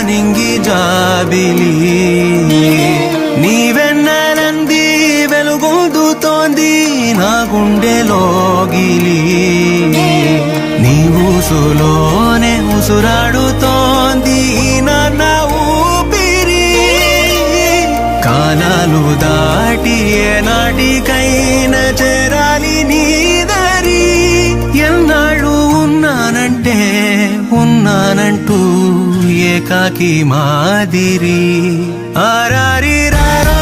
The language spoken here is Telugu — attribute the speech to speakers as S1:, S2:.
S1: నింగి జాబిలి నీవెన్నెలంది వెలుగొందుతోంది నా గుండెలోగిలి నీ ఊసులోనే ఉసురాడుతోంది నా ఊపిరి కాలాలు దాటి ఏనాటికైనా చేరాలి నీ దరి ఎన్నాళ్ళు ఉన్నానంటే ఉన్నానంటూ ఏకాకి మాదిరి ఆరారి రారా